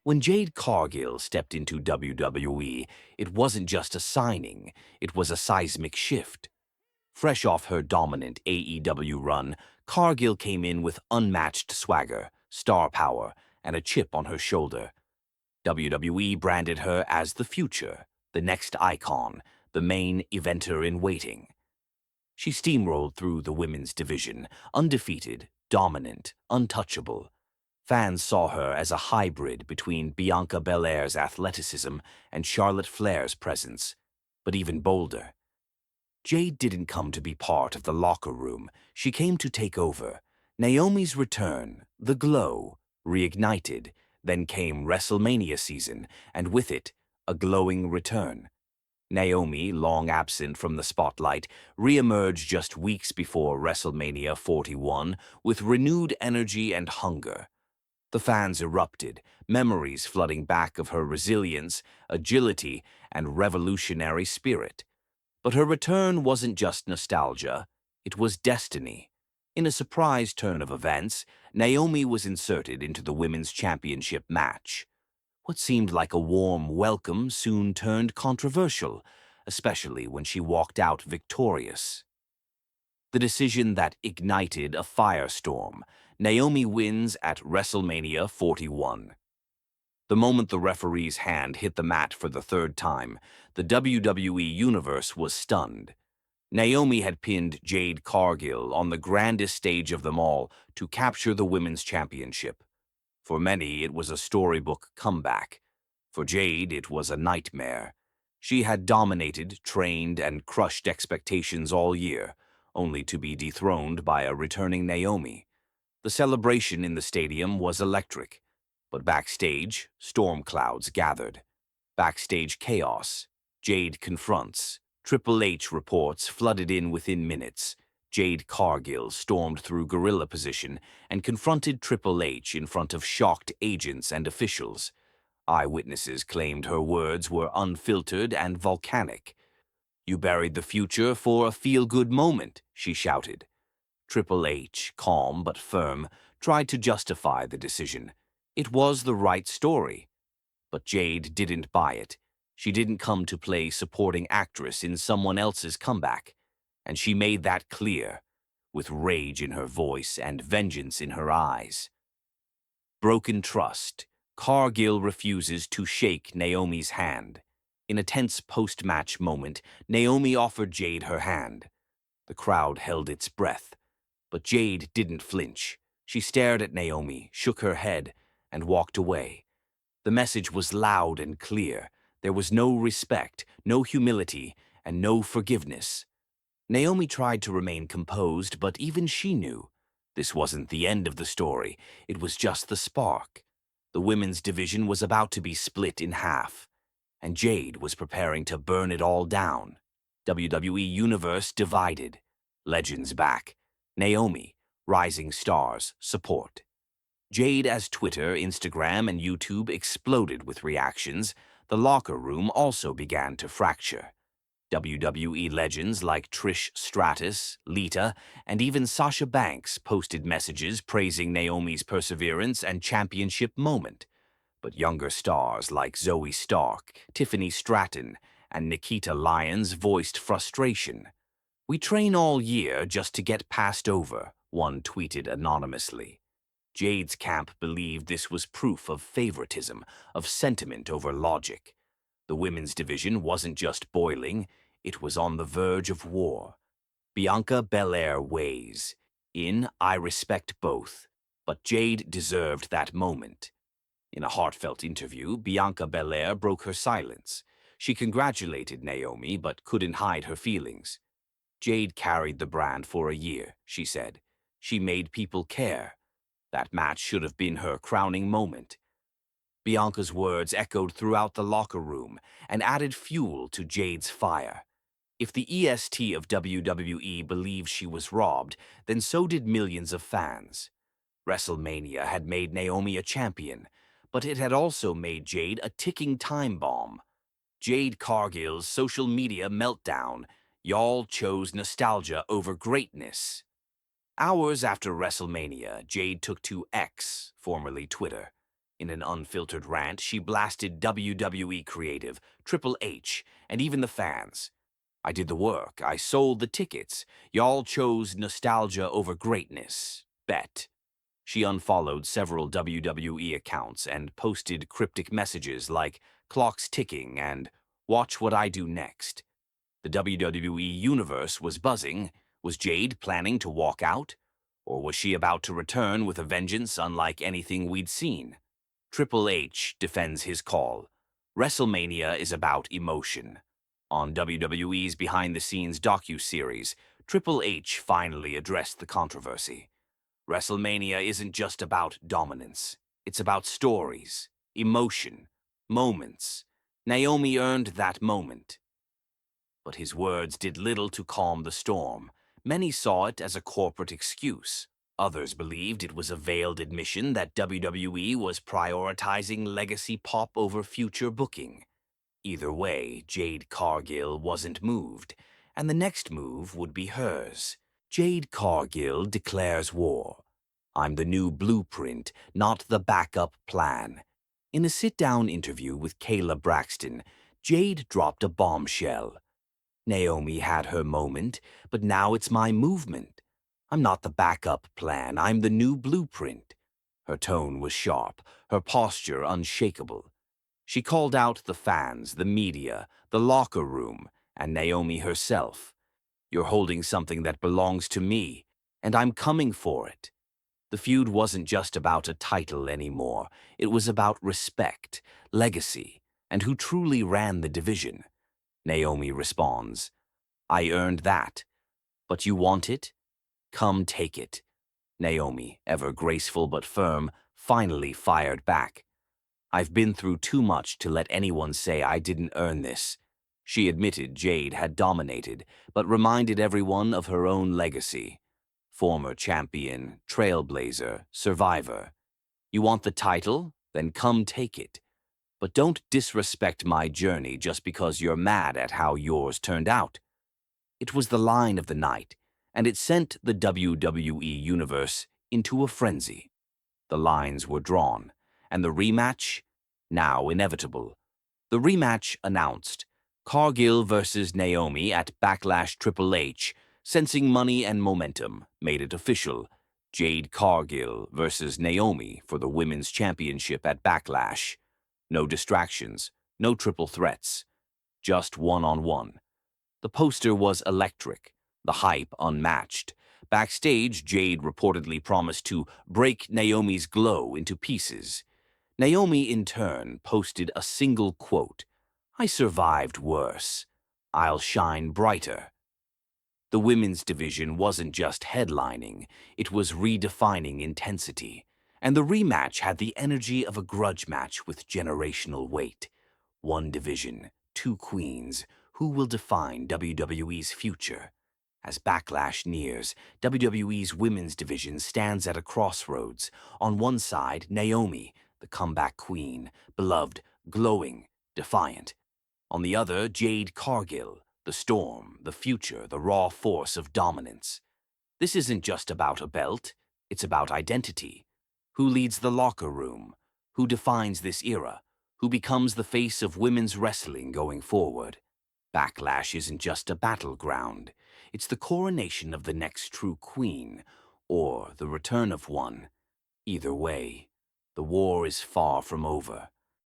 When Jade Cargill stepped into WWE, it wasn't just a signing, it was a seismic shift. Fresh off her dominant AEW run, Cargill came in with unmatched swagger, star power, and a chip on her shoulder. WWE branded her as the future, the next icon, the main eventer in waiting. She steamrolled through the women's division, undefeated, dominant, untouchable. Fans saw her as a hybrid between Bianca Belair's athleticism and Charlotte Flair's presence, but even bolder. Jade didn't come to be part of the locker room. She came to take over. Naomi's return, the glow, reignited. Then came WrestleMania season, and with it, a glowing return. Naomi, long absent from the spotlight, reemerged just weeks before WrestleMania 41 with renewed energy and hunger. The fans erupted, memories flooding back of her resilience, agility, and revolutionary spirit. But her return wasn't just nostalgia, it was destiny. In a surprise turn of events, Naomi was inserted into the Women's Championship match. What seemed like a warm welcome soon turned controversial, especially when she walked out victorious. The decision that ignited a firestorm. Naomi wins at WrestleMania 41. The moment the referee's hand hit the mat for the third time, the WWE Universe was stunned. Naomi had pinned Jade Cargill on the grandest stage of them all to capture the Women's Championship. For many, it was a storybook comeback. For Jade, it was a nightmare. She had dominated, trained, and crushed expectations all year, only to be dethroned by a returning Naomi. The celebration in the stadium was electric. But backstage, storm clouds gathered. Backstage chaos. Jade confronts. Triple H reports flooded in within minutes. Jade Cargill stormed through guerrilla position and confronted Triple H in front of shocked agents and officials. Eyewitnesses claimed her words were unfiltered and volcanic. "You buried the future for a feel-good moment," she shouted. Triple H, calm but firm, tried to justify the decision. It was the right story. But Jade didn't buy it. She didn't come to play supporting actress in someone else's comeback. And she made that clear, with rage in her voice and vengeance in her eyes. Broken trust. Cargill refuses to shake Naomi's hand. In a tense post-match moment, Naomi offered Jade her hand. The crowd held its breath. But Jade didn't flinch. She stared at Naomi, shook her head, and walked away. The message was loud and clear. There was no respect, no humility, and no forgiveness. Naomi tried to remain composed, but even she knew. This wasn't the end of the story. It was just the spark. The women's division was about to be split in half, and Jade was preparing to burn it all down. WWE Universe divided. Legends back. Naomi, rising stars, support. Jade as Twitter, Instagram, and YouTube exploded with reactions. The locker room also began to fracture. WWE legends like Trish Stratus, Lita, and even Sasha Banks posted messages praising Naomi's perseverance and championship moment. But younger stars like Zoe Stark, Tiffany Stratton, and Nikita Lyons voiced frustration. "We train all year just to get passed over," one tweeted anonymously. Jade's camp believed this was proof of favoritism, of sentiment over logic. The women's division wasn't just boiling, it was on the verge of war. Bianca Belair weighs in, "I respect both," but Jade deserved that moment. In a heartfelt interview, Bianca Belair broke her silence. She congratulated Naomi, but couldn't hide her feelings. "Jade carried the brand for a year," she said. "She made people care. That match should have been her crowning moment." Bianca's words echoed throughout the locker room and added fuel to Jade's fire. If the EST of WWE believed she was robbed, then so did millions of fans. WrestleMania had made Naomi a champion, but it had also made Jade a ticking time bomb. Jade Cargill's social media meltdown. "Y'all chose nostalgia over greatness." Hours after WrestleMania, Jade took to X, formerly Twitter. In an unfiltered rant, she blasted WWE creative, Triple H, and even the fans. I did the work. I sold the tickets. Y'all chose nostalgia over greatness. Bet. She unfollowed several WWE accounts and posted cryptic messages like "clock's ticking" and "watch what I do next." The WWE universe was buzzing. Was Jade planning to walk out? Or was she about to return with a vengeance unlike anything we'd seen? Triple H defends his call. WrestleMania is about emotion. On WWE's behind-the-scenes docu-series, Triple H finally addressed the controversy. WrestleMania isn't just about dominance. It's about stories, emotion, moments. Naomi earned that moment. But his words did little to calm the storm. Many saw it as a corporate excuse. Others believed it was a veiled admission that WWE was prioritizing legacy pop over future booking. Either way, Jade Cargill wasn't moved, and the next move would be hers. Jade Cargill declares war. "I'm the new blueprint, not the backup plan." In a sit-down interview with Kayla Braxton, Jade dropped a bombshell. "Naomi had her moment, but now it's my movement. I'm not the backup plan, I'm the new blueprint." Her tone was sharp, her posture unshakable. She called out the fans, the media, the locker room, and Naomi herself. "You're holding something that belongs to me, and I'm coming for it." The feud wasn't just about a title anymore. It was about respect, legacy, and who truly ran the division. Naomi responds, "I earned that. But you want it? Come take it." Naomi, ever graceful but firm, finally fired back. "I've been through too much to let anyone say I didn't earn this." She admitted Jade had dominated, but reminded everyone of her own legacy. Former champion, trailblazer, survivor. "You want the title? Then come take it. But don't disrespect my journey just because you're mad at how yours turned out." It was the line of the night, and it sent the WWE Universe into a frenzy. The lines were drawn, and the rematch, now inevitable. The rematch announced: Cargill versus Naomi at Backlash. Triple H, sensing money and momentum, made it official. Jade Cargill versus Naomi for the Women's Championship at Backlash. No distractions, no triple threats, just one-on-one. The poster was electric, the hype unmatched. Backstage, Jade reportedly promised to break Naomi's glow into pieces. Naomi, in turn, posted a single quote: "I survived worse. I'll shine brighter." The women's division wasn't just headlining, it was redefining intensity. And the rematch had the energy of a grudge match with generational weight. One division, two queens. Who will define WWE's future? As Backlash nears, WWE's women's division stands at a crossroads. On one side, Naomi, the comeback queen, beloved, glowing, defiant. On the other, Jade Cargill, the storm, the future, the raw force of dominance. This isn't just about a belt, it's about identity. Who leads the locker room? Who defines this era? Who becomes the face of women's wrestling going forward? Backlash isn't just a battleground. It's the coronation of the next true queen, or the return of one. Either way, the war is far from over.